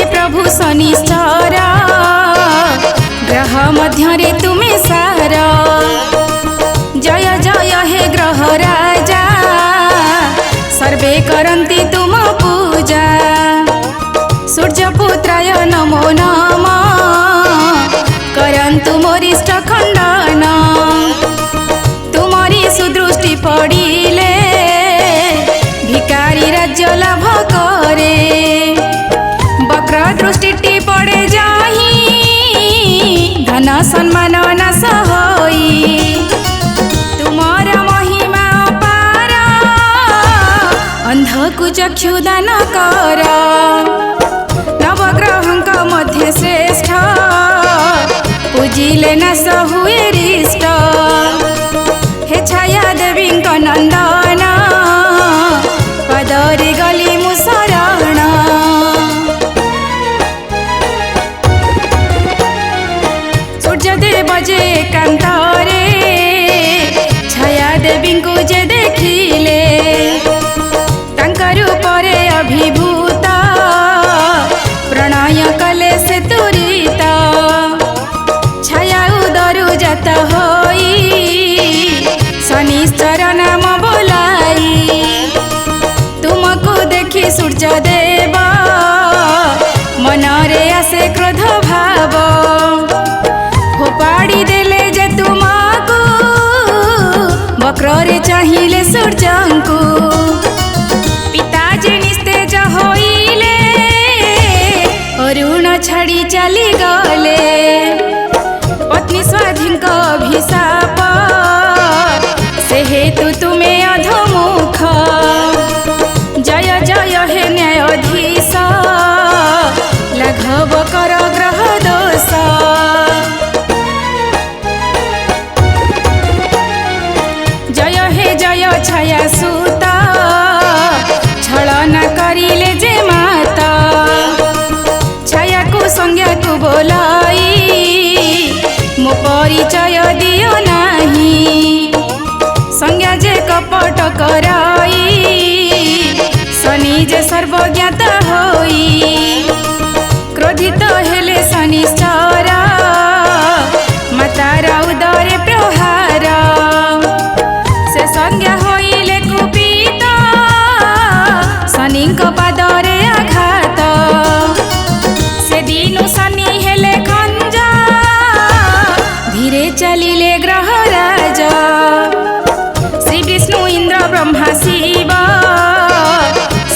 प्रभु शनिश्चर ग्रह मध्य तुमे सार। जय जय हे ग्रह राजा सर्वे करन्ति तुम पूजा। सूर्यपुत्राय नमो नमः करन्तु मोरिष्ट खण्डन। तुमरी सुदृष्टि पड़िले भिकारी राज्य लाभ करे। वक्र दृष्टि पड़े जाहि धन सम्मान नाश होई। तुमर महिमा अपार अंधकु चक्षु दान कर। नवग्रहंक मध्य श्रेष्ठ पूजिले नाश हुए रिष्ट। हे छाया देवी नंदन पदरे गली मु शरण। सूर्यदेव जे एकांतरे छाया देवी को जे देखिले तांकर रूपरे अभिभूत प्रणय कले से तुरित। छाया उदरु जात होई शनिश्चर नाम बोलाई। तुमको देखि सूर्यदेव मनरे आसे क्रोध भाव। फोपाड़ी देले जे तुमको वक्रे चाहिए सूर्यंकु। पिताजी निस्तेज होइले अरुण छाड़ी चली गले। पत्नी स्वाधीन का अभिशाप से हेतु तुमे अधमुख। जय जय हे न्यायाधीश लाघव कर ग्रह दोष। जय हे जय छाया सुत छलना करिले जे माता। छाया को संज्ञा को बोलाई मो परिचय दियो नाही। संज्ञा जे कपट कराई शनि जे सर्वज्ञात होई। क्रोधित हेले शनिश्चर मातार उदरे प्रहार। से संज्ञा होइले कुपित शनिक पादरे आघात। से दिनु शनि हेले खंजा धीरे चलिले ग्रह राजा। श्री विष्णु इंद्र ब्रह्मा शिव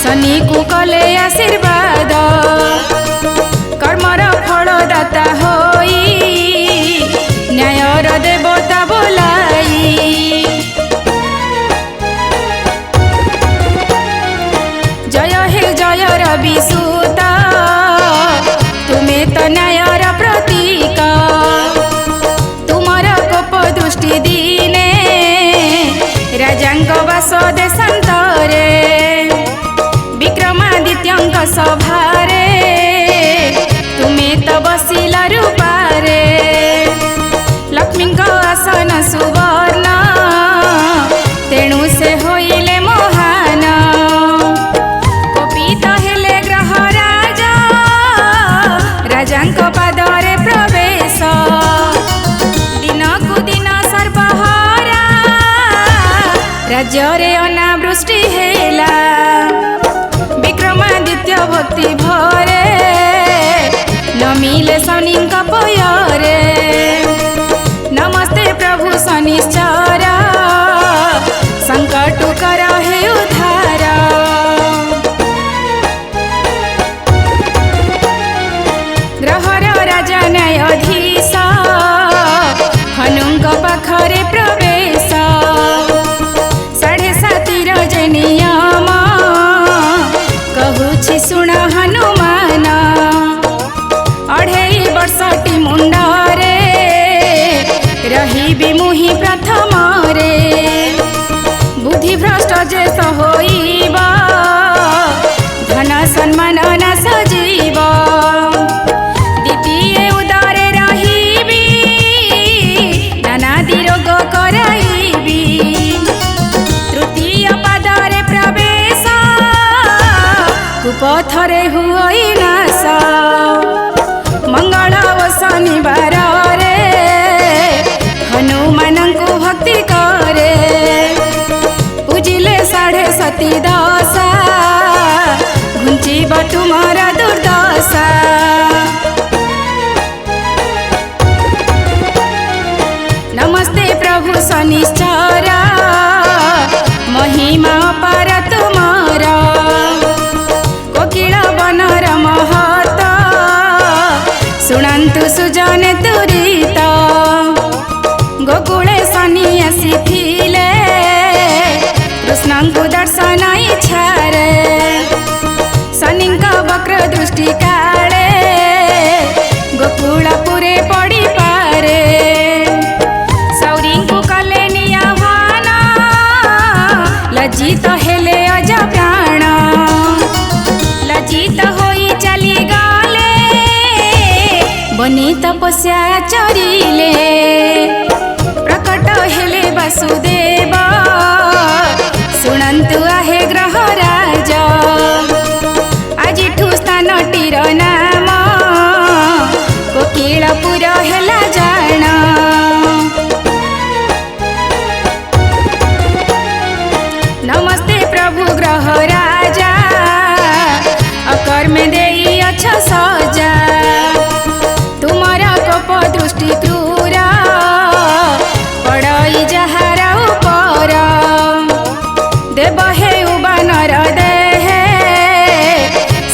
शनि को कले आशीर्वाद। कर्मर फलदाता होई न्यायर देवता बोलाई। जय हे जय रविसुत तुमे तो न्यायर प्रतीक। तुमर कोप दृष्टि दीने राजांक वास देशांतरे। विक्रमादित्यंक सभारे तुमे तो बसिला रूपारे। लक्ष्मींक आसन सुवर्ण तेणु से होइले महान। कोपित हेले ग्रह राजा राजांक पादरे प्रवेश। दिनकु दिन सर्वहारा राज्ୟରେ अनावृष्टि हेला। विक्रमादित्य भक्ति भरे नमिले शनिंक पयरे। नमस्ते प्रभु शनिश्चर संकट कर हे उद्धार। ग्रहर राजा न्यायाधीश हनुंक पाखरे प्रवेश। 7.5 जे नियम कहुछि सुण हनुमान। 2.5 वर्षटी मुंडरे रही मुहि प्रथम रे। बुद्धि भ्रष्ट जे होइब धन सम्मान नाश जीव। द्वितीय उदरे रहिबी नानादि रोग कराइबी। तृतीय पादरे प्रवेश कुपथरे हुई नाश। सती दशा घुंचीब तुमर दुर्दशा। नमस्ते प्रभु शनिश्चर महिमा अपार तुमर। कोकिल बनर महत शुणन्तु सुजन तुरीत। गोकुले शनि आसिथिले कृष्णଙ୍କୁ दर्शन इच्छारे। शनिଙ୍କ वक्र दृष्टि काले गोकुलपुरे पड़ी पारे। सौरीଙ୍କୁ कले नियावान लज्जित हेले अज प्राण। लज्जित होई चली गले बनी तपस्या चरिले। प्रकट हेले वसुदेव शुणन्तु आहे ग्रहराज। आजिठु स्थानटीर नाम कोकिलपुर हेला जाण। नमस्ते प्रभु ग्रहराजा अकर्मे देई अछ सजा। तुमर कोप दृष्टि क्रूर पड़ई जहार उपर। देव हेउ बानर देहे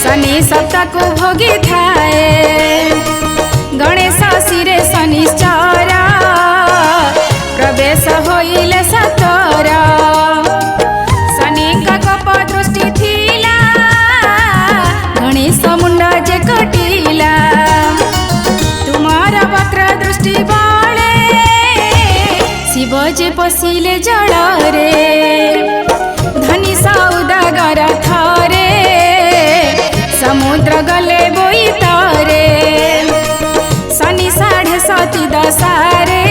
शनि सप्ताहକୁ भोगी थाए। गणेश शिरे शनिश्चर प्रवेश होइले सतर। शनिका कोप दृष्टि थिला गणेश मुंड जे कटिला। तुमार वक्र दृष्टि बळे शिव जे पशिले जଳରେ। धनी सौदागर थरे समुद्र गले बोई तरे। शनि साढ़े सती दशारे